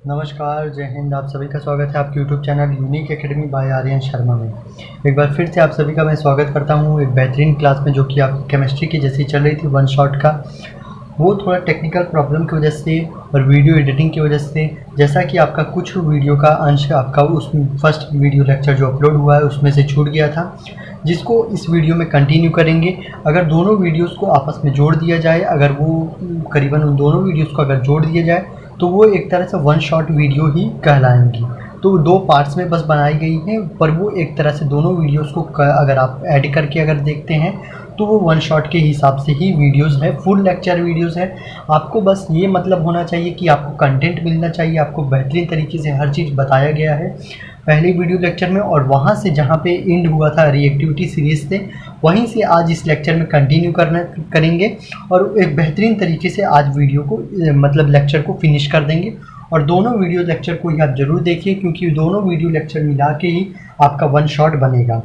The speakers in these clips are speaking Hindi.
नमस्कार, जय हिंद। आप सभी का स्वागत है आपके YouTube channel Unique Academy by Aryan Sharma में। एक बार फिर से आप सभी का मैं स्वागत करता हूं एक बेहतरीन क्लास में, जो कि आपकी केमिस्ट्री की जैसी चल रही थी वन शॉट का। वो थोड़ा टेक्निकल प्रॉब्लम की वजह से और वीडियो एडिटिंग की वजह से, जैसा कि आपका कुछ वीडियो का अंश आपका उस फर्स्ट वीडियो लेक्चर जो अपलोड हुआ है उसमें से छूट गया था, जिसको इस वीडियो में कंटिन्यू करेंगे। अगर दोनों वीडियोस को आपस में जोड़ दिया जाए, अगर वो करीबन उन दोनों वीडियोस को अगर जोड़ दिया जाए तो वो एक तरह से वन शॉट वीडियो ही कहलाएंगी। तो दो पार्ट्स में बस बनाई गई हैं, पर वो एक तरह से दोनों वीडियोस को अगर आप ऐड करके अगर देखते हैं तो वो वन शॉट के हिसाब से ही वीडियोस है, फुल लेक्चर वीडियोस है। आपको बस ये मतलब होना चाहिए कि आपको कंटेंट मिलना चाहिए, आपको बेहतरीन तरीके से हर चीज़ बताया गया है पहले वीडियो लेक्चर में, और वहाँ से जहाँ पे एंड हुआ था रिएक्टिविटी सीरीज़ से, वहीं से आज इस लेक्चर में कंटिन्यू करेंगे और एक बेहतरीन तरीके से आज वीडियो को मतलब लेक्चर को फिनिश कर देंगे। और दोनों वीडियो लेक्चर को ही आप ज़रूर देखिए, क्योंकि दोनों वीडियो लेक्चर मिला के ही आपका वन शॉट बनेगा।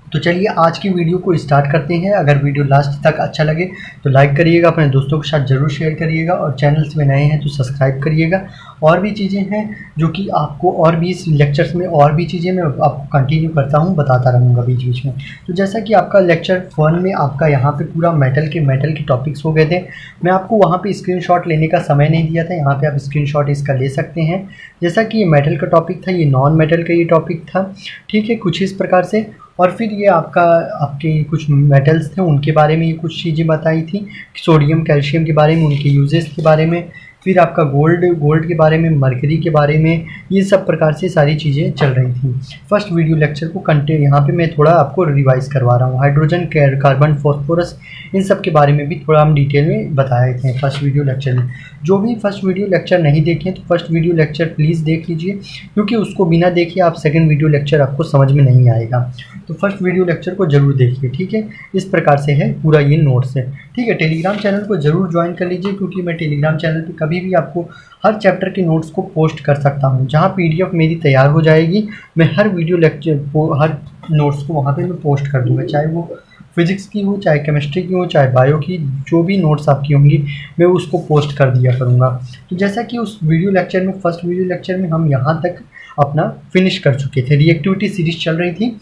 तो चलिए आज की वीडियो को स्टार्ट करते हैं। अगर वीडियो लास्ट तक अच्छा लगे तो लाइक करिएगा, अपने दोस्तों के साथ ज़रूर शेयर करिएगा, और चैनल्स में नए हैं तो सब्सक्राइब करिएगा। और भी चीज़ें हैं जो कि आपको, और भी इस लेक्चर्स में और भी चीज़ें मैं आपको कंटिन्यू करता हूँ, बताता रहूँगा बीच बीच में। तो जैसा कि आपका लेक्चर 1 में आपका यहाँ पे पूरा मेटल के टॉपिक्स हो गए थे। मैं आपको वहाँ पे स्क्रीनशॉट लेने का समय नहीं दिया था, यहाँ पे आप स्क्रीनशॉट इसका ले सकते हैं। जैसा कि ये मेटल का टॉपिक था, ये नॉन मेटल का ये टॉपिक था, ठीक है, कुछ इस प्रकार से। और फिर ये आपके कुछ मेटल्स थे, उनके बारे में ये कुछ चीज़ें बताई थी, सोडियम कैल्शियम के बारे में, उनके यूजेस के बारे में। फिर आपका गोल्ड के बारे में, मरकरी के बारे में, ये सब प्रकार से सारी चीज़ें चल रही थी। फर्स्ट वीडियो लेक्चर को यहाँ पे मैं थोड़ा आपको रिवाइज करवा रहा हूँ। हाइड्रोजन, कार्बन, फॉस्फोरस, इन सब के बारे में भी थोड़ा हम डिटेल में बताए थे फर्स्ट वीडियो लेक्चर में। जो भी फर्स्ट वीडियो लेक्चर नहीं देखे तो फर्स्ट वीडियो लेक्चर प्लीज़ देख लीजिए, क्योंकि उसको बिना देखे आप सेकेंड वीडियो लेक्चर आपको समझ में नहीं आएगा। तो फर्स्ट वीडियो लेक्चर को ज़रूर देखिए, ठीक है। इस प्रकार से है पूरा ये नोट्स है, ठीक है। टेलीग्राम चैनल को ज़रूर ज्वाइन कर लीजिए, क्योंकि मैं टेलीग्राम चैनल पे कभी भी आपको हर चैप्टर के नोट्स को पोस्ट कर सकता हूँ। जहाँ पीडीएफ मेरी तैयार हो जाएगी, मैं हर वीडियो लेक्चर हर नोट्स को वहाँ पे मैं पोस्ट कर दूँगा, चाहे वो फिजिक्स की हो, चाहे केमिस्ट्री की हो, चाहे बायो की, जो भी नोट्स आपकी होंगी मैं उसको पोस्ट कर दिया करूँगा। तो जैसा कि उस वीडियो लेक्चर में, फर्स्ट वीडियो लेक्चर में हम यहाँ तक अपना फिनिश कर चुके थे। रिएक्टिविटी सीरीज चल रही थी।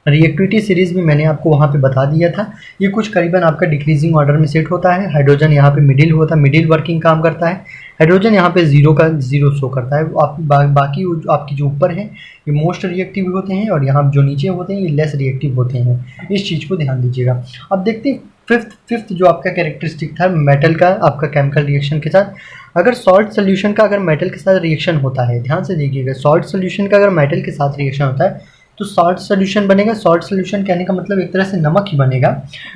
रिएक्टिविटी सीरीज़ में मैंने आपको वहाँ पे बता दिया था, ये कुछ करीबन आपका डिक्रीजिंग ऑर्डर में सेट होता है। हाइड्रोजन यहाँ पे मिडिल होता है, मिडिल वर्किंग काम करता है। हाइड्रोजन यहाँ पे जीरो शो करता है। आप बाकी आपकी जो ऊपर है ये मोस्ट रिएक्टिव होते हैं, और यहाँ जो नीचे होते हैं ये लेस रिएक्टिव होते हैं। इस चीज़ को ध्यान दीजिएगा। अब देखते हैं फिफ्थ जो आपका कैरेक्टरिस्टिक था मेटल का, आपका केमिकल रिएक्शन के साथ। अगर सॉल्ट सोल्यूशन का अगर मेटल के साथ रिएक्शन होता है, ध्यान से देखिएगा, सॉल्ट सोल्यूशन का अगर मेटल के साथ रिएक्शन होता है तो सॉल्ट सोल्यूशन बनेगा। सॉल्ट सोल्यूशन कहने का मतलब एक तरह से नमक ही बनेगा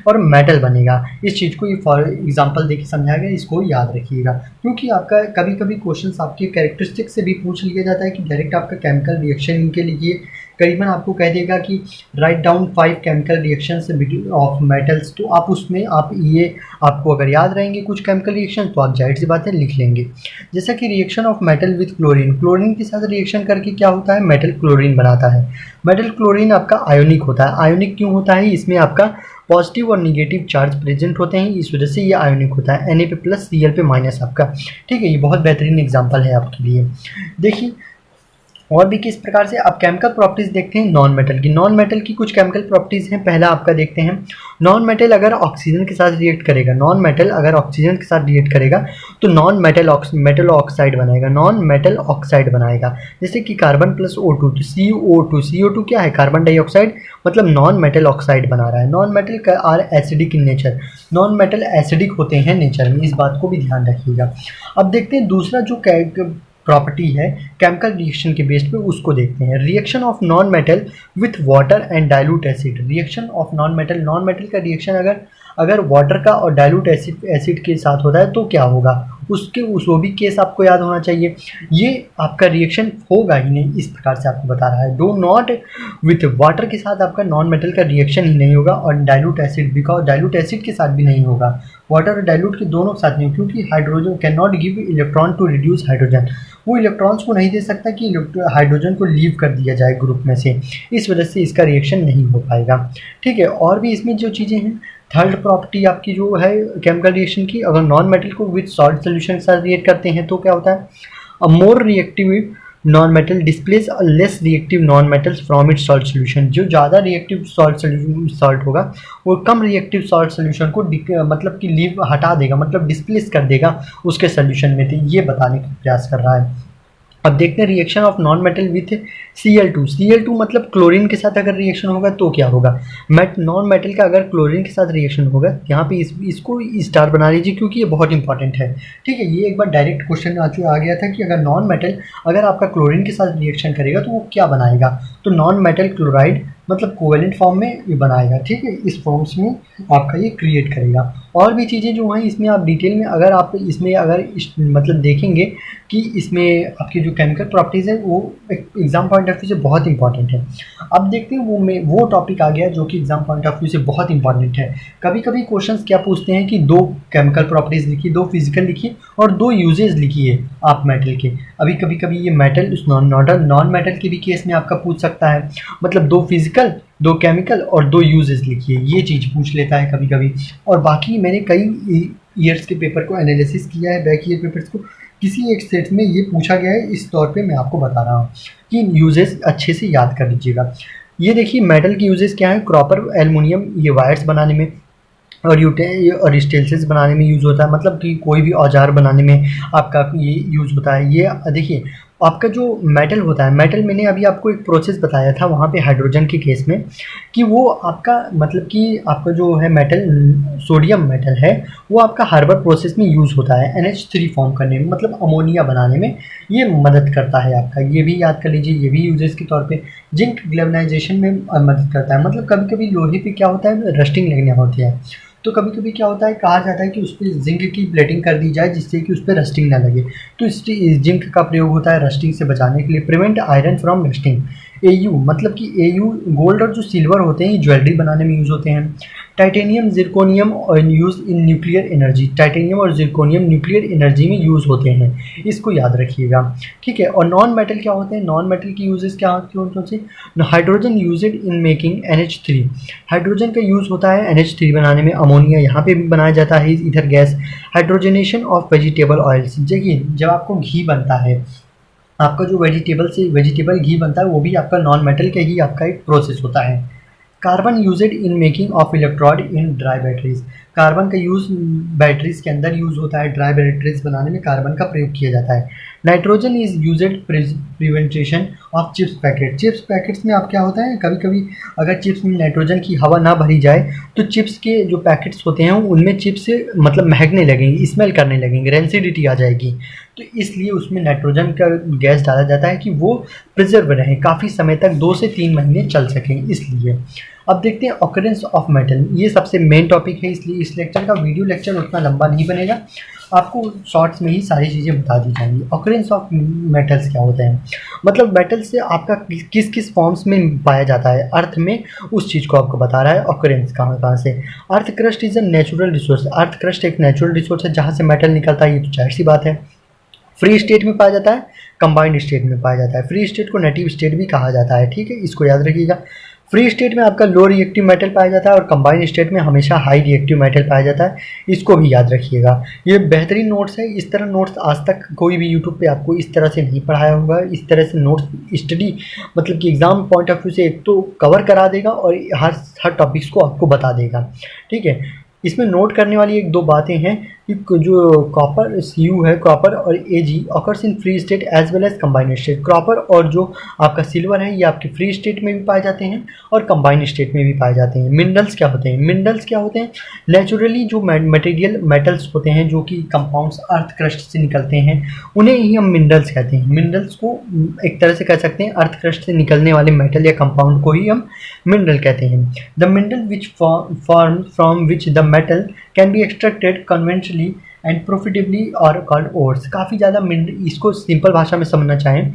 और मेटल बनेगा। इस चीज़ को ये फॉर एग्जांपल देके समझाया गया, इसको याद रखिएगा, क्योंकि आपका कभी कभी क्वेश्चंस आपके कैरेक्टरिस्टिक से भी पूछ लिया जाता है कि डायरेक्ट आपका केमिकल रिएक्शन के लिए करीबन आपको कह देगा कि write down 5 chemical reactions of metals. तो आप उसमें आप ये आपको अगर याद रहेंगे कुछ केमिकल रिएक्शन तो आप जाहिर सी बात है लिख लेंगे। जैसा कि reaction of metal with chlorine, chlorine के साथ रिएक्शन करके क्या होता है, मेटल क्लोरीन बनाता है। मेटल क्लोरीन आपका आयोनिक होता है। आयोनिक क्यों होता है, इसमें आपका पॉजिटिव और निगेटिव चार्ज प्रेजेंट होते हैं, इस वजह से ये आयोनिक होता है। Na पे प्लस Cl पे माइनस आपका, ठीक है। ये बहुत बेहतरीन एग्जाम्पल है आपके लिए। देखिए और भी किस प्रकार से आप केमिकल प्रॉपर्टीज देखते हैं नॉन मेटल की। नॉन मेटल की कुछ केमिकल प्रॉपर्टीज हैं। पहला आपका देखते हैं, नॉन मेटल अगर ऑक्सीजन के साथ रिएक्ट करेगा, नॉन मेटल अगर ऑक्सीजन के साथ रिएक्ट करेगा तो नॉन मेटल ऑक्साइड बनाएगा, नॉन मेटल ऑक्साइड बनाएगा। जैसे कि कार्बन प्लस O2 तो CO2 क्या है, कार्बन डाइऑक्साइड, मतलब नॉन मेटल ऑक्साइड बना रहा है। नॉन मेटल का are acidic in nature, non metal acidic होते हैं नेचर में, इस बात को भी ध्यान रखिएगा। अब देखते हैं दूसरा जो प्रॉपर्टी है केमिकल रिएक्शन के बेस पे, उसको देखते हैं। Reaction of non metal with water and dilute acid. Reaction of non metal का रिएक्शन अगर वाटर का और डाइल्यूट एसिड के साथ होता है तो क्या होगा, वो भी केस आपको याद होना चाहिए। ये आपका रिएक्शन होगा ही नहीं, इस प्रकार से आपको बता रहा है। डू नॉट विथ वाटर के साथ आपका नॉन मेटल का रिएक्शन ही नहीं होगा, और dilute acid, because dilute acid के साथ भी नहीं होगा, वाटर और डाइल्यूट के दोनों साथ नहीं, क्योंकि hydrogen can not give electron to reduce hydrogen. वो इलेक्ट्रॉन्स को नहीं दे सकता कि हाइड्रोजन को लीव कर दिया जाए ग्रुप में से, इस वजह से इसका रिएक्शन नहीं हो पाएगा, ठीक है। और भी इसमें जो चीज़ें हैं, थर्ड प्रॉपर्टी आपकी जो है केमिकल रिएक्शन की, अगर नॉन मेटल को विद सॉल्ट सोल्यूशन के साथ रिएक्ट करते हैं तो क्या होता है, a more reactive non metal displace less reactive non metals from its salt solution. जो ज़्यादा रिएक्टिव सॉल्ट होगा वो कम रिएक्टिव सॉल्ट सोल्यूशन को मतलब कि लीव हटा देगा, मतलब डिस्प्लेस कर देगा उसके सोल्यूशन में, तो ये बताने का प्रयास कर रहा है। अब देखते हैं reaction of non metal with Cl2। Cl2 मतलब क्लोरीन के साथ अगर रिएक्शन होगा तो क्या होगा, नॉन मेटल का अगर क्लोरीन के साथ रिएक्शन होगा, यहाँ पे इसको स्टार बना लीजिए क्योंकि ये बहुत इंपॉर्टेंट है। ठीक है, ये एक बार डायरेक्ट क्वेश्चन आ गया था कि अगर नॉन मेटल अगर आपका क्लोरीन के साथ रिएक्शन करेगा तो वो क्या बनाएगा, तो नॉन मेटल क्लोराइड मतलब कोवेलेंट फॉर्म में ये बनाएगा। ठीक है, इस फॉर्म्स में आपका ये क्रिएट करेगा। और भी चीज़ें जो हैं इसमें आप डिटेल में अगर आप इसमें मतलब देखेंगे कि इसमें आपकी जो केमिकल प्रॉपर्टीज़ है वो एग्जाम पॉइंट ऑफ व्यू से बहुत इंपॉर्टेंट है। अब देखते हैं वो टॉपिक आ गया जो कि एग्जाम पॉइंट ऑफ व्यू से बहुत इंपॉर्टेंट है। कभी कभी क्वेश्चंस क्या पूछते हैं कि 2 केमिकल प्रॉपर्टीज़ लिखिए, 2 फिजिकल लिखिए और 2 यूजेज लिखिए आप मेटल के। अभी कभी कभी ये मेटल उस नॉन मेटल के भी केस में आपका पूछ सकता है, मतलब 2 फिजिकल 2 केमिकल और 2 यूजेस लिखिए, ये चीज़ पूछ लेता है कभी कभी। और बाकी मैंने कई ईयर्स के पेपर को एनालिसिस किया है, बैक ईयर पेपर्स को, किसी एक सेट में ये पूछा गया है, इस तौर पे मैं आपको बता रहा हूँ कि यूजेस अच्छे से याद कर लीजिएगा। ये देखिए मेटल की यूजेस क्या है, कॉपर एल्युमिनियम ये वायर्स बनाने में और स्टेल्सेस बनाने में यूज़ होता है, मतलब कि कोई भी औजार बनाने में आपका ये यूज़ होता है। ये देखिए आपका जो मेटल होता है, मेटल मैंने अभी आपको एक प्रोसेस बताया था वहाँ पे हाइड्रोजन के केस में कि वो आपका मतलब कि आपका जो है मेटल सोडियम मेटल है वो आपका हार्बर प्रोसेस में यूज़ होता है NH3 फॉर्म करने में, मतलब अमोनिया बनाने में ये मदद करता है आपका। ये भी याद कर लीजिए, ये भी यूजेस के तौर पे। जिंक ग्लेवनाइजेशन में मदद करता है, मतलब कभी कभी लोहे पे क्या होता है रस्टिंग लगने होती है, तो कभी कभी क्या होता है कहा जाता है कि उस पर जिंक की प्लेटिंग कर दी जाए जिससे कि उस पर रस्टिंग ना लगे, तो इस जिंक का प्रयोग होता है रस्टिंग से बचाने के लिए। Prevent iron from rusting. AU मतलब कि AU गोल्ड और जो सिल्वर होते हैं ये ज्वेलरी बनाने में यूज़ होते हैं। Titanium zirconium use in nuclear energy. Titanium और जिरकोनियम न्यूक्लियर एनर्जी में यूज़ होते हैं, इसको याद रखिएगा। ठीक है, और नॉन मेटल क्या होते हैं, नॉन मेटल की यूजेस क्या होते हैं, hydrogen used in making NH3। Hydrogen का यूज़ होता है NH3 बनाने में, अमोनिया यहाँ पे भी बनाया जाता है इधर gas. Hydrogenation of vegetable oils. देखिए जब आपको घी बनता है, आपका जो वेजिटेबल घी बनता है वो भी आपका नॉन मेटल का ही आपका एक प्रोसेस होता है। Carbon used in making of electrode in dry batteries. Carbon का यूज़ बैटरीज के अंदर यूज़ होता है, ड्राई बैटरीज बनाने में कार्बन का प्रयोग किया जाता है। Nitrogen is used prevention of chips packet. Chips packets में आप क्या होता है कभी कभी अगर चिप्स में नाइट्रोजन की हवा ना भरी जाए तो चिप्स के जो पैकेट्स होते हैं उनमें चिप्स मतलब महकने लगेंगे, स्मेल करने लगेंगे, रेंसिडिटी आ जाएगी, तो इसलिए उसमें नाइट्रोजन का गैस डाला जाता है कि वो प्रिजर्व रहें, काफ़ी समय तक 2 से 3 महीने चल सकें इसलिए। अब देखते हैं ऑकरेंस ऑफ मेटल। ये सबसे मेन टॉपिक है, इसलिए इस लेक्चर का वीडियो लेक्चर उतना लंबा नहीं बनेगा, आपको शॉर्ट्स में ही सारी चीज़ें बता दी जाएंगी। ऑकरेंस ऑफ मेटल्स क्या होते हैं, मतलब मेटल से आपका किस किस फॉर्म्स में पाया जाता है अर्थ में, उस चीज़ को आपको बता रहा है। ऑकरेंस कहाँ कहाँ से। Earth crust is a natural resource. Earth crust एक नेचुरल रिसोर्स है जहाँ से मेटल निकलता है, ये तो जाहिर सी बात है। फ्री स्टेट में पाया जाता है, कंबाइंड स्टेट में पाया जाता है। फ्री स्टेट को नेटिव स्टेट भी कहा जाता है, ठीक है, इसको याद रखिएगा। फ्री स्टेट में आपका लो रिएक्टिव मेटल पाया जाता है और कंबाइंड स्टेट में हमेशा हाई रिएक्टिव मेटल पाया जाता है, इसको भी याद रखिएगा। ये बेहतरीन नोट्स है, इस तरह नोट्स आज तक कोई भी यूट्यूब पे आपको इस तरह से नहीं पढ़ाया होगा। इस तरह से नोट्स स्टडी मतलब कि एग्जाम पॉइंट ऑफ व्यू से एक तो कवर करा देगा और हर टॉपिक्स को आपको बता देगा, ठीक है। इसमें नोट करने वाली 1-2 बातें हैं कि जो कॉपर Cu है, कॉपर और Ag occurs in free state as well as combined state. Copper और जो आपका सिल्वर है ये आपके फ्री स्टेट में भी पाए जाते हैं और कंबाइंड स्टेट में भी पाए जाते हैं। मिनरल्स क्या होते हैं, मिनरल्स क्या होते हैं, नेचुरली जो मटेरियल मेटल्स होते हैं जो कि कंपाउंड्स अर्थ क्रस्ट से निकलते हैं उन्हें ही हम मिनरल्स कहते हैं। मिनरल्स को एक तरह से कह सकते हैं अर्थ क्रस्ट से निकलने वाले मेटल या कंपाउंड को ही हम मिनरल कहते हैं। The mineral which form from which the metal can be extracted conventionally and profitably और कॉल्ड ओर्स। काफ़ी ज़्यादा इसको सिंपल भाषा में समझना चाहें,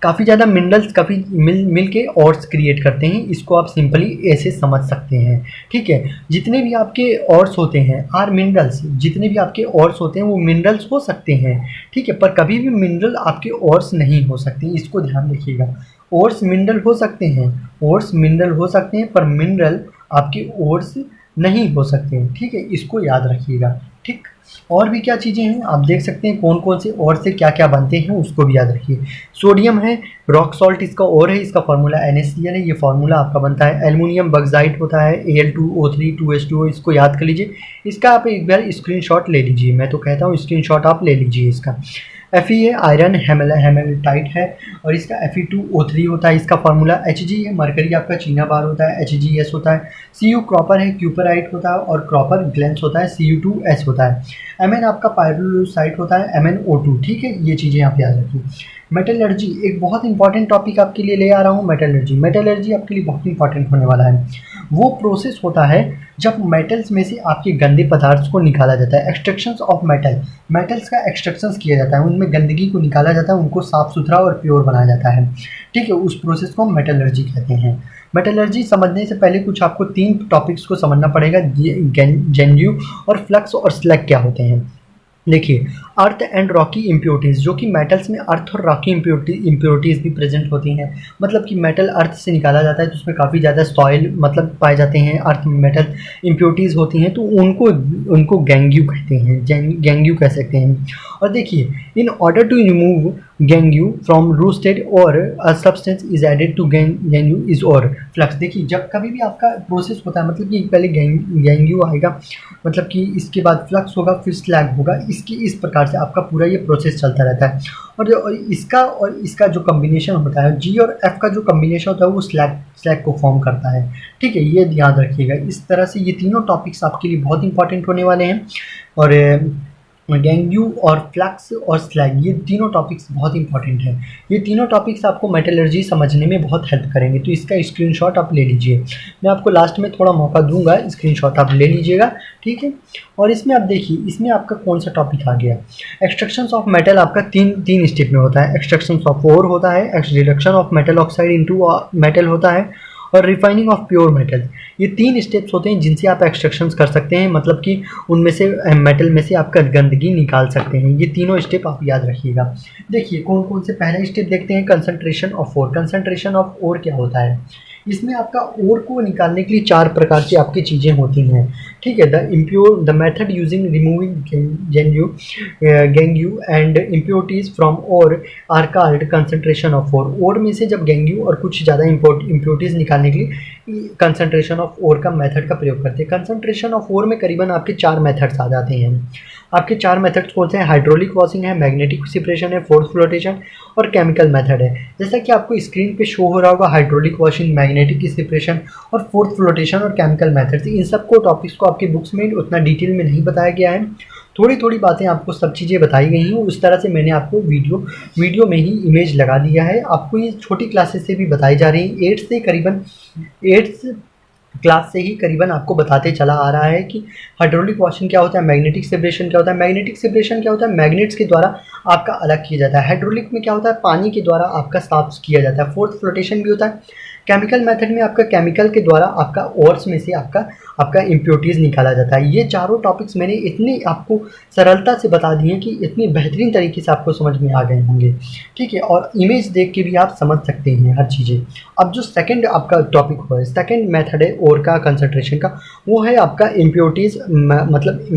काफ़ी ज़्यादा मिनरल्स काफ़ी मिल के ऑर्स क्रिएट करते हैं, इसको आप सिंपली ऐसे समझ सकते हैं, ठीक है। जितने भी आपके ऑर्स होते हैं आर मिनरल्स, जितने भी आपके ऑर्स होते हैं वो मिनरल्स हो सकते हैं, ठीक है, पर कभी भी मिनरल आपके ऑर्स नहीं हो सकते, इसको ध्यान रखिएगा। ओर्स मिनरल हो सकते हैं, ओर्स मिनरल हो सकते हैं पर मिनरल आपके ओर्स नहीं हो सकते हैं, ठीक है, इसको याद रखिएगा। ठीक। और भी क्या चीज़ें हैं आप देख सकते हैं, कौन कौन से और से क्या क्या बनते हैं उसको भी याद रखिए। सोडियम है, रॉक सॉल्ट इसका और है, इसका फार्मूला NaCl है, ये फार्मूला आपका बनता है। एल्युमिनियम बक्साइट होता है Al2O3 2H2O, इसको याद कर लीजिए। इसका आप एक बार स्क्रीनशॉट ले लीजिए, मैं तो कहता हूँ स्क्रीनशॉट आप ले लीजिए इसका। Fe है, आयरन हेमेटाइट है, और इसका Fe2O3 होता है, इसका फार्मूला Hg है, मरकरी आपका चीना बार होता है, HgS होता है। Cu कॉपर है, क्यूपराइट होता है, और कॉपर ग्लेंस होता है, Cu2S होता है। Mn आपका पायरोलुसाइट होता है, MnO2। ठीक है, ये चीज़ें आप याद रखिए। मेटलर्जी एक बहुत इंपॉर्टेंट टॉपिक आपके लिए ले आ रहा हूँ। मेटलर्जी आपके लिए बहुत इंपॉर्टेंट होने वाला है। वो प्रोसेस होता है जब मेटल्स में से आपके गंदे पदार्थ को निकाला जाता है। एक्सट्रैक्शंस ऑफ मेटल्स का एक्सट्रैक्शंस किया जाता है, उनमें गंदगी को निकाला जाता है, उनको साफ़ सुथरा और प्योर बनाया जाता है। ठीक है, उस प्रोसेस को हम मेटलर्जी कहते हैं। मेटलर्जी समझने से पहले कुछ आपको 3 टॉपिक्स को समझना पड़ेगा। जेन्यू और फ्लक्स और स्लैग क्या होते हैं। देखिए, अर्थ एंड रॉकी इम्प्योरिटीज़, जो कि मेटल्स में अर्थ और रॉकी इम्प्योरिटीज़ भी प्रेजेंट होती हैं। मतलब कि मेटल अर्थ से निकाला जाता है तो उसमें काफ़ी ज़्यादा सॉइल मतलब पाए जाते हैं, अर्थ मेटल इम्प्योरिटीज़ होती हैं, तो उनको गैंग्यू कहते हैं, गैंग्यू कह सकते हैं। और देखिए, in order to remove gangue from roasted ore a substance is added to gangue is or flux. देखिए, जब कभी भी आपका प्रोसेस होता है, मतलब कि पहले गैंग्यू आएगा, मतलब कि इसके बाद फ्लक्स होगा, फिर स्लैग होगा, इस प्रकार से आपका पूरा ये प्रोसेस चलता रहता है। और इसका जो कम्बिनेशन होता है, G और F का जो कम्बिनेशन होता है वो स्लैग को फॉर्म करता है। ठीक है, ये ध्यान रखिएगा। इस तरह से ये तीनों टॉपिक्स आपके लिए बहुत इंपॉर्टेंट होने वाले हैं। और गैंग्यू और फ्लक्स और स्लैग, ये तीनों टॉपिक्स बहुत इंपॉर्टेंट हैं। ये तीनों टॉपिक्स आपको मेटलर्जी समझने में बहुत हेल्प करेंगे, तो इसका स्क्रीनशॉट आप ले लीजिए। मैं आपको लास्ट में थोड़ा मौका दूंगा, स्क्रीनशॉट आप ले लीजिएगा। ठीक है, और इसमें आप देखिए, इसमें आपका कौन सा टॉपिक आ गया। एक्सट्रैक्शंस ऑफ मेटल आपका तीन स्टेप में होता है। एक्सट्रैक्शंस ऑफ ओर होता है, reduction of metal oxide into metal होता है, और रिफाइनिंग ऑफ प्योर मेटल। ये 3 स्टेप्स होते हैं जिनसे आप एक्सट्रैक्शंस कर सकते हैं, मतलब कि उनमें से मेटल में से आपका गंदगी निकाल सकते हैं। ये तीनों स्टेप आप याद रखिएगा। देखिए, कौन कौन से पहला स्टेप देखते हैं, concentration of ore. Concentration of ore क्या होता है, इसमें आपका ओर को निकालने के लिए 4 प्रकार की आपकी चीज़ें होती हैं। ठीक है, the method using removing gangue and impurities from ore are called concentration of ore. Ore में से जब गैंग्यू और कुछ ज़्यादा इम्प्योरिटीज़ निकालने के लिए कंसंट्रेशन ऑफ ओर का मेथड का प्रयोग करते हैं। कंसंट्रेशन ऑफ ओर में करीबन आपके 4 मेथड्स आ जाते हैं। आपके 4 मेथड्स कौन से हैं, हाइड्रोलिक वॉशिंग है, मैग्नेटिक सेपरेशन है, फोर्स फ्लोटेशन और केमिकल मेथड है। जैसा कि आपको स्क्रीन पे शो हो रहा होगा, हाइड्रोलिक वॉशिंग, मैग्नेटिक सेपरेशन और फोर्स फ्लोटेशन और केमिकल मेथड्स, इन सबको टॉपिक्स को आपकी बुक्स में उतना डिटेल में नहीं बताया गया है। थोड़ी थोड़ी बातें आपको सब चीज़ें बताई गई हैं, उस तरह से मैंने आपको वीडियो में ही इमेज लगा दिया है। आपको ये छोटी क्लासेस से भी बताई जा रही है। 8th क्लास से ही करीबन आपको बताते चला आ रहा है कि हाइड्रोलिक वॉशिंग क्या होता है, मैग्नेटिक सेपरेशन क्या होता है। मैग्नेटिक सेपरेशन क्या होता है, मैग्नेट्स के द्वारा आपका अलग किया जाता है। हाइड्रोलिक में क्या होता है, पानी के द्वारा आपका साफ किया जाता है। फोर्स फ्लोटेशन भी होता है। केमिकल मेथड में आपका केमिकल के द्वारा आपका ओर्स में से आपका इम्प्योरिटीज़ निकाला जाता है। ये चारों टॉपिक्स मैंने इतनी आपको सरलता से बता दिए कि इतनी बेहतरीन तरीके से आपको समझ में आ गए होंगे। ठीक है, और इमेज देख के भी आप समझ सकते हैं हर चीज़ें। अब जो सेकंड आपका टॉपिक हुआ, सेकंड मेथड है ओर का कंसंट्रेशन का, वो है आपका इम्प्योरिटीज़, मतलब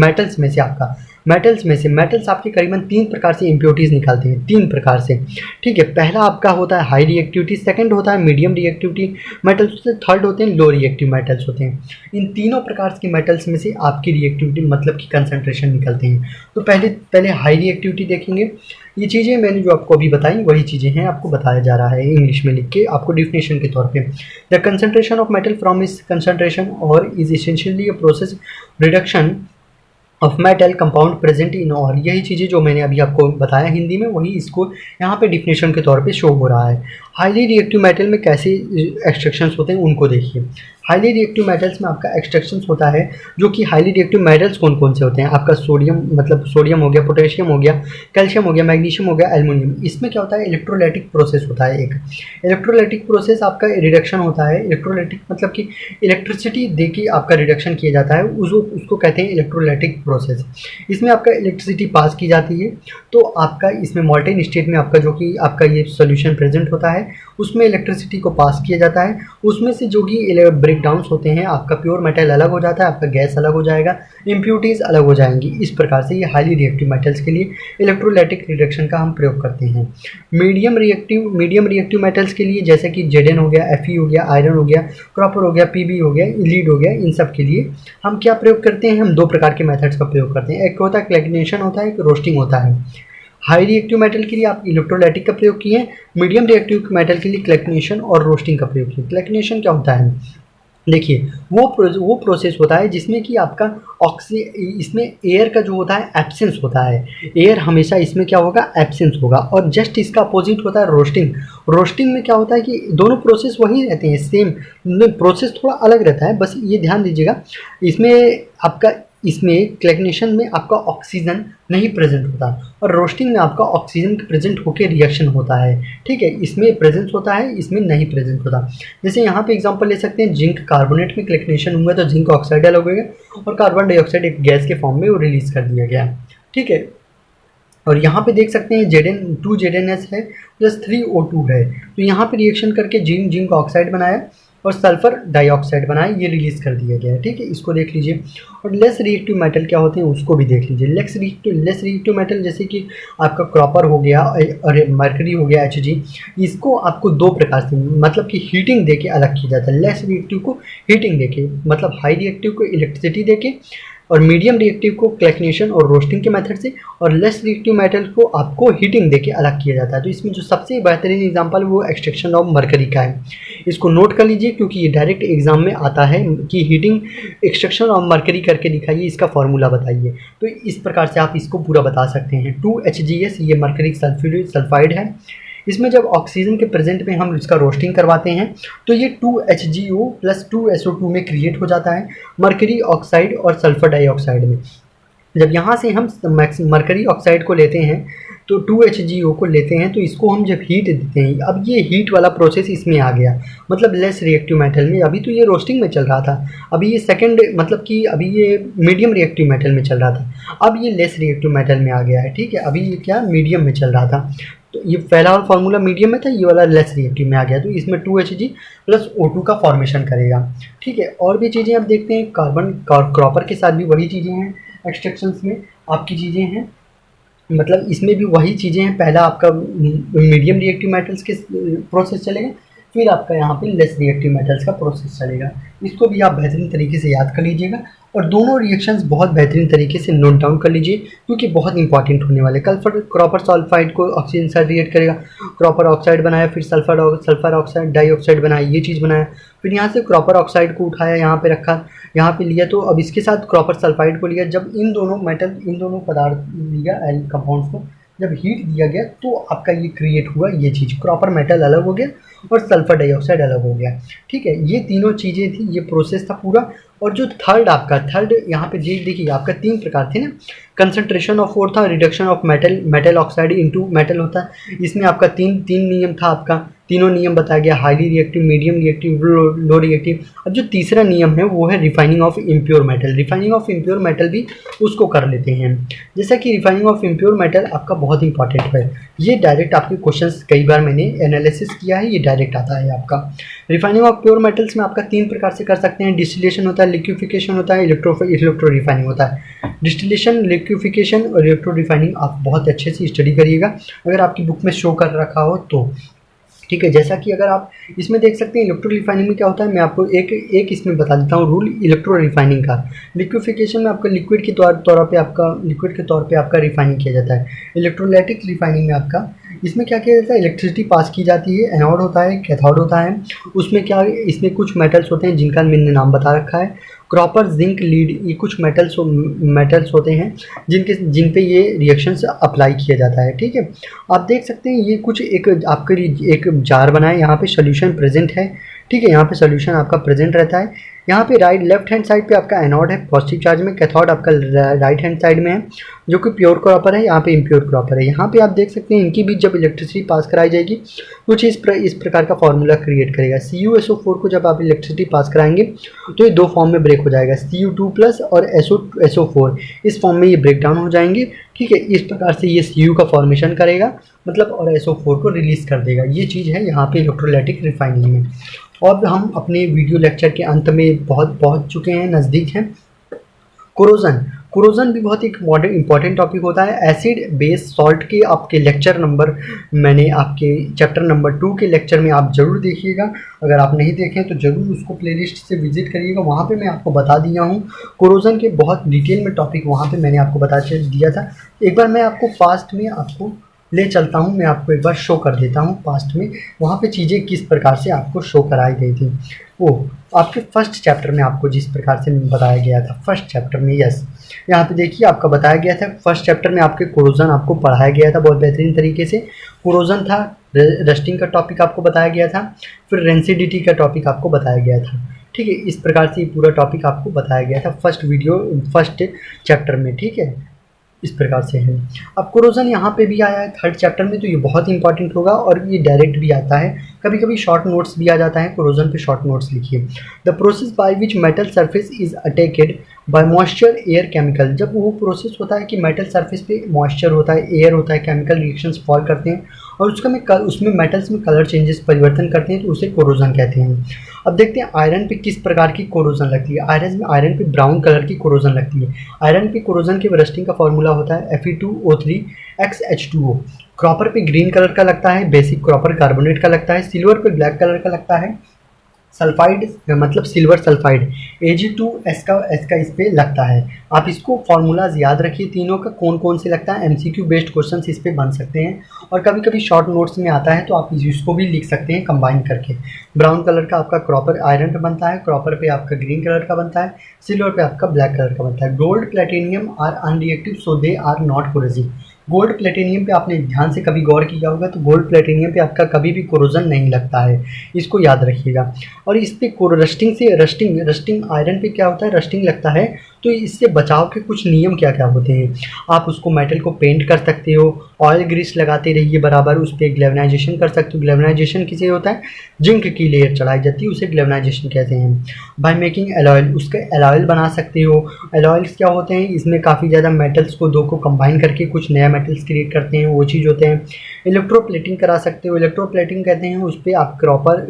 मेटल्स में से मेटल्स आपके करीबन 3 प्रकार से इम्प्योरिटीज़ निकालते हैं, 3 प्रकार से। ठीक है, पहला आपका होता है हाई रिएक्टिविटी, सेकंड होता है मीडियम रिएक्टिविटी मेटल्स, थर्ड होते हैं लो रिएक्टिव मेटल्स होते हैं। इन तीनों प्रकार के मेटल्स में से आपकी रिएक्टिविटी मतलब कि कंसंट्रेशन निकलते हैं। तो पहले हाई रिएक्टिविटी देखेंगे। ये चीज़ें मैंने जो आपको अभी बताई वही चीज़ें हैं, आपको बताया जा रहा है इंग्लिश में लिख के आपको डिफिनेशन के तौर पे। The concentration of metal from इस कंसंट्रेशन और is essentially a process reduction of metal compound present in और। यही चीज़ें जो मैंने अभी आपको बताया हिंदी में, वही इसको यहाँ पे डिफिनेशन के तौर पे शो हो रहा है। हाईली रिएक्टिव मेटल में कैसे एक्सट्रैक्शंस होते हैं उनको देखिए। हाईली रिएक्टिव मेटल्स में आपका एक्सट्रैक्शंस होता है, जो कि हाईली रिएक्टिव मेटल्स कौन कौन से होते हैं, आपका सोडियम, मतलब सोडियम हो गया, पोटेशियम हो गया, कैल्शियम हो गया, मैग्नीशियम हो गया, एल्युमिनियम। इसमें क्या होता है, इलेक्ट्रोलाइटिक प्रोसेस होता है। एक इलेक्ट्रोलाइटिक प्रोसेस आपका रिडक्शन होता है। इलेक्ट्रोलाइटिक मतलब कि इलेक्ट्रिसिटी दे के आपका रिडक्शन किया जाता है, उसको कहते हैं इलेक्ट्रोलाइटिक प्रोसेस। इसमें आपका इलेक्ट्रिसिटी पास की जाती है, तो आपका इसमें मॉल्टेन स्टेट में आपका जो कि आपका ये सोल्यूशन प्रेजेंट होता है, उसमें इलेक्ट्रिसिटी को पास किया जाता है, उसमें से जो कि ब्रेक डाउन्स होते हैं, आपका प्योर मेटल अलग हो जाता है, आपका गैस अलग हो जाएगा, इम्प्यूरिटीज़ अलग हो जाएंगी। इस प्रकार से ये हाईली रिएक्टिव मेटल्स के लिए इलेक्ट्रोलाइटिक रिडक्शन का हम प्रयोग करते हैं। मीडियम रिएक्टिव मेटल्स के लिए जैसे कि Zn हो गया, Fe हो गया, आयरन हो गया, कॉपर हो गया, Pb हो गया, लीड हो गया, इन सब के लिए हम क्या प्रयोग करते हैं, हम दो प्रकार के मेथड्स का प्रयोग करते हैं। एक होता है क्लैग्नेशन होता है, एक रोस्टिंग होता है। हाई रिएक्टिव मेटल के लिए आप इलेक्ट्रोलाइटिक का प्रयोग किए, मीडियम रिएक्टिव मेटल के लिए क्लैग्नेशन और रोस्टिंग का प्रयोग किए। क्लैग्नेशन क्या होता है, देखिए वो प्रोसेस होता है जिसमें कि आपका इसमें एयर का जो होता है एब्सेंस होता है, एयर हमेशा इसमें क्या होगा, एब्सेंस होगा। और जस्ट इसका अपोजिट होता है रोस्टिंग। रोस्टिंग में क्या होता है कि दोनों प्रोसेस वही रहते हैं, सेम, प्रोसेस थोड़ा अलग रहता है, बस ये ध्यान दीजिएगा। इसमें क्लैग्नेशन में आपका ऑक्सीजन नहीं प्रेजेंट होता और रोस्टिंग में आपका ऑक्सीजन प्रेजेंट होकर रिएक्शन होता है, ठीक है। इसमें प्रेजेंस होता है, इसमें नहीं प्रेजेंट होता। जैसे यहाँ पे एग्जांपल ले सकते हैं, जिंक कार्बोनेट में क्लैग्नेशन हुआ तो जिंक ऑक्साइड अलग हो गया और कार्बन डाइऑक्साइड एक गैस के फॉर्म में वो रिलीज कर दिया गया, ठीक है। और यहाँ पे देख सकते हैं Zn2 है प्लस 3O2 है, तो यहाँ पे रिएक्शन करके जिंक ऑक्साइड बनाया और सल्फर डाइऑक्साइड बनाए, ये रिलीज़ कर दिया गया है, ठीक है। इसको देख लीजिए। और लेस रिएक्टिव मेटल क्या होते हैं उसको भी देख लीजिए। लेस रिएक्टिव मेटल जैसे कि आपका कॉपर हो गया और मरकरी हो गया, Hg, इसको आपको दो प्रकार से मतलब कि हीटिंग देके अलग किया जाता है। लेस रिएक्टिव को हीटिंग देके, मतलब हाई रिएक्टिव को इलेक्ट्रिसिटी देके, और मीडियम रिएक्टिव को क्लैग्नेशन और रोस्टिंग के मेथड से, और लेस रिएक्टिव मेटल को आपको हीटिंग देके अलग किया जाता है। तो इसमें जो सबसे बेहतरीन एग्जांपल वो एक्सट्रैक्शन ऑफ मरकरी का है। इसको नोट कर लीजिए क्योंकि ये डायरेक्ट एग्जाम में आता है कि हीटिंग एक्सट्रैक्शन ऑफ मरकरी करके दिखाइए, इसका फॉर्मूला बताइए। तो इस प्रकार से आप इसको पूरा बता सकते हैं। 2HgS ये मरकरिक सल्फाइड है। इसमें जब ऑक्सीजन के प्रेजेंट में हम इसका रोस्टिंग करवाते हैं तो ये 2HgO प्लस 2SO2 में क्रिएट हो जाता है, मरकरी ऑक्साइड और सल्फर डाइऑक्साइड में। जब यहाँ से हम मरकरी ऑक्साइड को लेते हैं तो 2HgO को लेते हैं, तो इसको हम जब हीट देते हैं, अब ये हीट वाला प्रोसेस इसमें आ गया, मतलब लेस रिएक्टिव मेटल में। अभी तो ये रोस्टिंग में चल रहा था, अभी ये सेकंड मतलब कि अभी ये मीडियम रिएक्टिव मेटल में चल रहा था, अब ये लेस रिएक्टिव मेटल में आ गया है, ठीक है। अभी ये क्या मीडियम में चल रहा था, तो ये पहला वाला फार्मूला मीडियम में था, ये वाला लेस रिएक्टिव में आ गया, तो इसमें 2Hg प्लस O2 का फॉर्मेशन करेगा, ठीक है। और भी चीज़ें आप देखते हैं, कार्बन कॉपर के साथ भी वही चीज़ें हैं, एक्सट्रैक्शंस में आपकी चीज़ें हैं, मतलब इसमें भी वही चीज़ें हैं। पहला आपका मीडियम रिएक्टिव मेटल्स के प्रोसेस चलेगा, फिर आपका यहाँ पे लेस रिएक्टिव मेटल्स का प्रोसेस चलेगा। इसको भी आप बेहतरीन तरीके से याद कर लीजिएगा और दोनों रिएक्शंस बहुत बेहतरीन तरीके से नोट डाउन कर लीजिए क्योंकि बहुत इंपॉर्टेंट होने वाले। कल कॉपर सल्फाइड को ऑक्सीजन से रिएक्ट करेगा, कॉपर ऑक्साइड बनाया, फिर सल्फर ऑक्साइड डाइऑक्साइड बनाया, ये चीज़ बनाया, फिर यहाँ से कॉपर ऑक्साइड को उठाया, यहाँ पे रखा, यहाँ पे लिया, तो अब इसके साथ कॉपर सल्फाइड को लिया। जब इन दोनों पदार्थ लिया कंपाउंड्स को जब हीट दिया गया तो आपका ये क्रिएट हुआ, ये चीज़ कॉपर मेटल अलग हो गया और सल्फर डाइऑक्साइड अलग हो गया, ठीक है। ये तीनों चीज़ें थी, ये प्रोसेस था पूरा। और जो थर्ड यहाँ पे देखिए आपका 3 प्रकार थे ना, कंसंट्रेशन ऑफ ओर था, reduction of metal oxide into metal होता है। इसमें आपका तीन नियम था, आपका तीनों नियम बताया गया, highly reactive, medium reactive, low reactive. अब जो तीसरा नियम है वो है refining of impure metal. Refining of impure metal भी उसको कर लेते हैं। जैसा कि रिफाइनिंग ऑफ इम्प्योर मेटल आपका बहुत इंपॉर्टेंट है, ये डायरेक्ट आपके क्वेश्चंस कई बार मैंने एनालिसिस किया है, ये डायरेक्ट आता है आपका। रिफाइनिंग ऑफ प्योर मेटल्स में आपका 3 प्रकार से कर सकते हैं, डिस्टिलेशन होता है, लिक्विफिकेशन होता है, इलेक्ट्रो रिफाइनिंग होता है। डिस्टिलेशन, लिक्विफिकेशन और इलेक्ट्रो रिफाइनिंग आप बहुत अच्छे से स्टडी करिएगा अगर आपकी बुक में शो कर रखा हो तो, ठीक है। जैसा कि अगर आप इसमें देख सकते हैं इलेक्ट्रो रिफाइनिंग में क्या होता है, मैं आपको एक इसमें बता देता हूँ रूल इलेक्ट्रो रिफाइनिंग का। लिक्विफिकेशन में आपका लिक्विड के तौर पे आपका रिफाइनिंग किया जाता है। इलेक्ट्रोलाइटिक रिफाइनिंग में आपका इसमें क्या किया जाता है, इलेक्ट्रिसिटी पास की जाती है, एनोड होता है, कैथोड होता है। उसमें क्या, इसमें कुछ मेटल्स होते हैं जिनका मैंने नाम बता रखा है, कॉपर, जिंक, लीड, ये कुछ मेटल्स होते हैं जिन पे ये रिएक्शंस अप्लाई किया जाता है, ठीक है। आप देख सकते हैं ये कुछ एक जार बना है, यहाँ पे सोल्यूशन प्रेजेंट है, ठीक है। यहाँ पे सोल्यूशन आपका प्रेजेंट रहता है। यहाँ पे लेफ्ट हैंड साइड पे आपका एनोड है पॉजिटिव चार्ज में, कैथोड आपका राइट हैंड साइड में है जो कि प्योर कॉपर है, यहाँ पे इम्प्योर कॉपर है। यहाँ पे आप देख सकते हैं इनकी भी जब इलेक्ट्रिसिटी पास कराई जाएगी कुछ इस प्रकार का फॉर्मूला क्रिएट करेगा। CuSO4 को जब आप इलेक्ट्रिसिटी पास कराएंगे तो ये 2 फॉर्म में ब्रेक हो जाएगा, Cu2+ और SO4, इस फॉर्म में ये ब्रेक डाउन हो जाएंगे, ठीक है। इस प्रकार से ये Cu का फॉर्मेशन करेगा मतलब और SO4 को रिलीज़ कर देगा। ये चीज़ है यहाँ पे इलेक्ट्रोलाइटिक रिफाइनिंग में। और हम अपने वीडियो लेक्चर के अंत में बहुत पहुँच चुके हैं, नज़दीक हैं। कोरोजन भी बहुत एक मॉडर्न इंपॉर्टेंट टॉपिक होता है। एसिड बेस सॉल्ट के आपके लेक्चर नंबर मैंने आपके चैप्टर नंबर 2 के लेक्चर में आप ज़रूर देखिएगा। अगर आप नहीं देखें तो ज़रूर उसको प्लेलिस्ट से विजिट करिएगा, वहाँ पे मैं आपको बता दिया हूँ कोरोजन के बहुत डिटेल में टॉपिक वहाँ पे मैंने आपको बता दिया था। एक बार मैं आपको पास्ट में आपको ले चलता हूँ, मैं आपको एक बार शो कर देता हूँ पास्ट में वहाँ पे चीज़ें किस प्रकार से आपको शो कराई गई थी। वो आपके फर्स्ट चैप्टर में आपको जिस प्रकार से बताया गया था, फर्स्ट चैप्टर में, यस यहाँ पे देखिए आपका बताया गया था। फर्स्ट चैप्टर में आपके कोरोजन आपको पढ़ाया गया था बहुत बेहतरीन तरीके से। कोरोजन था, रस्टिंग का टॉपिक आपको बताया गया था, फिर रेंसिडिटी का टॉपिक आपको बताया गया था। ठीक है, इस प्रकार से ये पूरा टॉपिक आपको बताया गया था फर्स्ट चैप्टर में। ठीक है, इस प्रकार से है। अब कोरोजन यहाँ पे भी आया है थर्ड चैप्टर में, तो ये बहुत इंपॉर्टेंट होगा और ये डायरेक्ट भी आता है, कभी कभी शॉर्ट नोट्स भी आ जाता है। कोरोजन पे शॉर्ट नोट्स लिखिए। The process by which metal surface is attacked by moisture air chemical. जब वो प्रोसेस होता है कि मेटल सरफेस पे मॉइस्चर होता है, एयर होता है, केमिकल रिएक्शंस फॉल करते हैं और उसमें मेटल्स में कलर चेंजेस परिवर्तन करते हैं, तो उसे कोरोजन कहते हैं। अब देखते हैं आयरन पे किस प्रकार की कोरोजन लगती है। आयरन पे ब्राउन कलर की कोरोजन लगती है। आयरन पे कोरोजन के रस्टिंग का फॉर्मूला होता है Fe2O3 XH2O। कॉपर पे ग्रीन कलर का लगता है, बेसिक कॉपर कार्बोनेट का लगता है। सिल्वर पे ब्लैक कलर का लगता है, सल्फाइड मतलब सिल्वर सल्फाइड Ag2S का इस पे लगता है। आप इसको फॉर्मूलाज याद रखिए तीनों का, कौन कौन से लगता है। MCQ बेस्ड क्वेश्चन इस पे बन सकते हैं और कभी कभी शॉर्ट नोट्स में आता है, तो आप इसको भी लिख सकते हैं कंबाइन करके। ब्राउन कलर का आपका कॉपर आयरन पे बनता है, कॉपर पे आपका ग्रीन कलर का बनता है, सिल्वर पे आपका ब्लैक कलर का बनता है। Gold platinum are unreactive so they are not corrosive. Gold platinum पे आपने ध्यान से कभी गौर किया होगा तो गोल्ड प्लेटिनियम पे आपका कभी भी कोरोजन नहीं लगता है, इसको याद रखिएगा। और इस पे रस्टिंग आयरन पे क्या होता है, रस्टिंग लगता है, तो इससे बचाव के कुछ नियम क्या क्या होते हैं। आप उसको मेटल को पेंट कर सकते हो, ऑयल ग्रीस लगाते रहिए बराबर, उस पर ग्लेवनाइजेशन कर सकते हो। ग्लेवनाइजेशन किसे होता है, जिंक की लेयर चढ़ाई जाती है, उसे ग्लेवनाइजेशन कहते हैं। बाय मेकिंग एलॉयल, उसका एलॉयल बना सकते हो। एलॉयल्स क्या होते हैं, इसमें काफ़ी ज़्यादा मेटल्स को दो को कंबाइन करके कुछ नया मेटल्स क्रिएट करते हैं, वो चीज़ होते हैं। इलेक्ट्रोप्लेटिंग करा सकते हो। इलेक्ट्रोप्लेटिंग कहते हैं उस पर आप कॉपर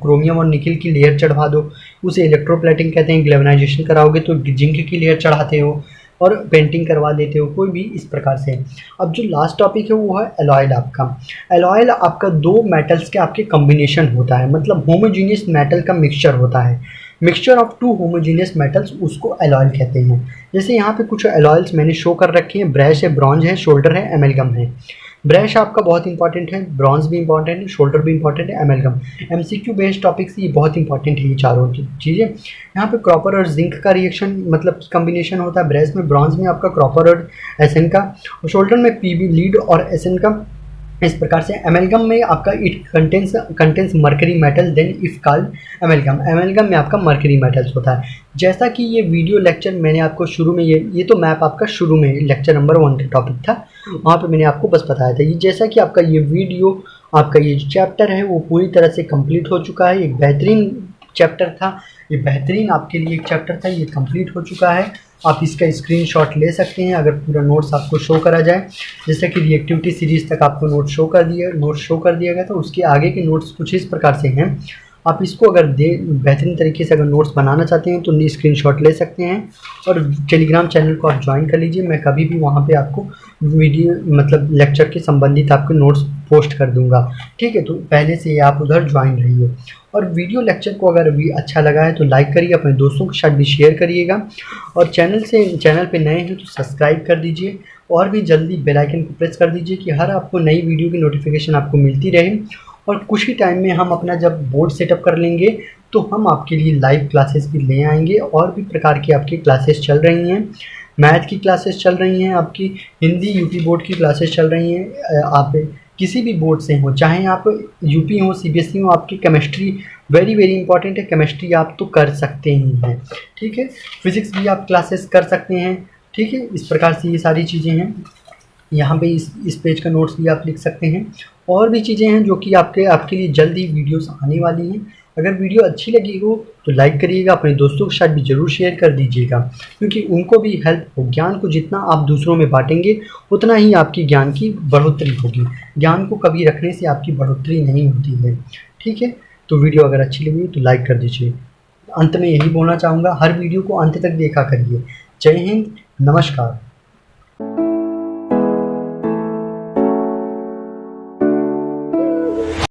क्रोमियम और निकल की लेयर चढ़वा दो, उसे इलेक्ट्रोप्लेटिंग कहते हैं। ग्लेवनाइजेशन कराओगे तो जिंक की लेयर चढ़ाते हो और पेंटिंग करवा देते हो, कोई भी इस प्रकार से। अब जो लास्ट टॉपिक है वो है एलॉयल आपका। एलॉयल आपका दो मेटल्स के आपके कॉम्बिनेशन होता है, मतलब होमोजीनियस मेटल का मिक्सचर होता है। Mixture of two homogeneous metals, उसको एलॉयल कहते हैं। जैसे यहाँ पे कुछ एलॉयल्स मैंने शो कर रखे हैं, ब्रैश है, ब्रॉन्ज है, शोल्डर है, एमेलगम है। ब्रैश आपका बहुत इंपॉर्टेंट है, ब्रॉन्ज भी इंपॉर्टेंट है, शोल्डर भी इंपॉर्टेंट है, एमेलगम। MCQ बेस्ड टॉपिक्स ये बहुत इंपॉर्टेंट है, ये चारों चीज़ें। यहाँ पे कॉपर और जिंक का रिएक्शन मतलब कॉम्बिनेशन होता है। ब्रैश में, ब्रॉन्ज में आपका कॉपर और SN का, और शोल्डर में PB लीड और SN का, इस प्रकार से। एमेलगम में आपका it contains mercury metal then if called amalgam. Amalgam में आपका मर्करी मेटल्स होता है। जैसा कि ये वीडियो लेक्चर मैंने आपको शुरू में ये तो मैप आपका शुरू में लेक्चर नंबर 1 का टॉपिक था, वहाँ पे मैंने आपको बस बताया था। ये जैसा कि आपका ये वीडियो आपका ये जो चैप्टर है वो पूरी तरह से कंप्लीट हो चुका है। एक बेहतरीन चैप्टर था, ये बेहतरीन आपके लिए एक चैप्टर था, ये कंप्लीट हो चुका है। आप इसका स्क्रीनशॉट ले सकते हैं अगर पूरा नोट्स आपको शो करा जाए। जैसे कि रिएक्टिविटी सीरीज़ तक आपको नोट शो कर दिया गया था, उसके आगे के नोट्स कुछ इस प्रकार से हैं। आप इसको अगर बेहतरीन तरीके से अगर नोट्स बनाना चाहते हैं तो स्क्रीनशॉट ले सकते हैं और टेलीग्राम चैनल को आप ज्वाइन कर लीजिए। मैं कभी भी वहाँ पे आपको वीडियो मतलब लेक्चर के संबंधित आपके नोट्स पोस्ट कर दूंगा, ठीक है। तो पहले से आप उधर ज्वाइन रहिए। और वीडियो लेक्चर को अगर भी अच्छा लगा है तो लाइक करिए, अपने दोस्तों के साथ भी शेयर करिएगा, और चैनल पे नए हैं तो सब्सक्राइब कर दीजिए और भी जल्दी बेल आइकन को प्रेस कर दीजिए कि हर आपको नई वीडियो की नोटिफिकेशन आपको मिलती रहे। और कुछ ही टाइम में हम अपना जब बोर्ड सेटअप कर लेंगे तो हम आपके लिए लाइव क्लासेस भी ले आएंगे। और भी प्रकार की आपकी क्लासेस चल रही हैं, मैथ की क्लासेस चल रही हैं, आपकी हिंदी यूपी बोर्ड की क्लासेस चल रही हैं। आप किसी भी बोर्ड से हो, चाहे आप यूपी हो, CBSE हो, आपकी केमिस्ट्री वेरी इंपॉर्टेंट है, केमिस्ट्री आप तो कर सकते ही हैं, ठीक है। फिजिक्स भी आप क्लासेस कर सकते हैं, ठीक है। इस प्रकार से ये सारी चीज़ें हैं। यहाँ पे इस पेज का नोट्स भी आप लिख सकते हैं। और भी चीज़ें हैं जो कि आपके लिए जल्द ही वीडियोस आने वाली हैं। अगर वीडियो अच्छी लगी हो तो लाइक करिएगा, अपने दोस्तों के साथ भी ज़रूर शेयर कर दीजिएगा, क्योंकि उनको भी हेल्प हो। ज्ञान को जितना आप दूसरों में बांटेंगे उतना ही आपकी ज्ञान की बढ़ोतरी होगी। ज्ञान को कभी रखने से आपकी बढ़ोतरी नहीं होती है। ठीक है, तो वीडियो अगर अच्छी लगी तो लाइक कर दीजिए। अंत में यही बोलना चाहूँगा, हर वीडियो को अंत तक देखा करिए। जय हिंद, नमस्कार।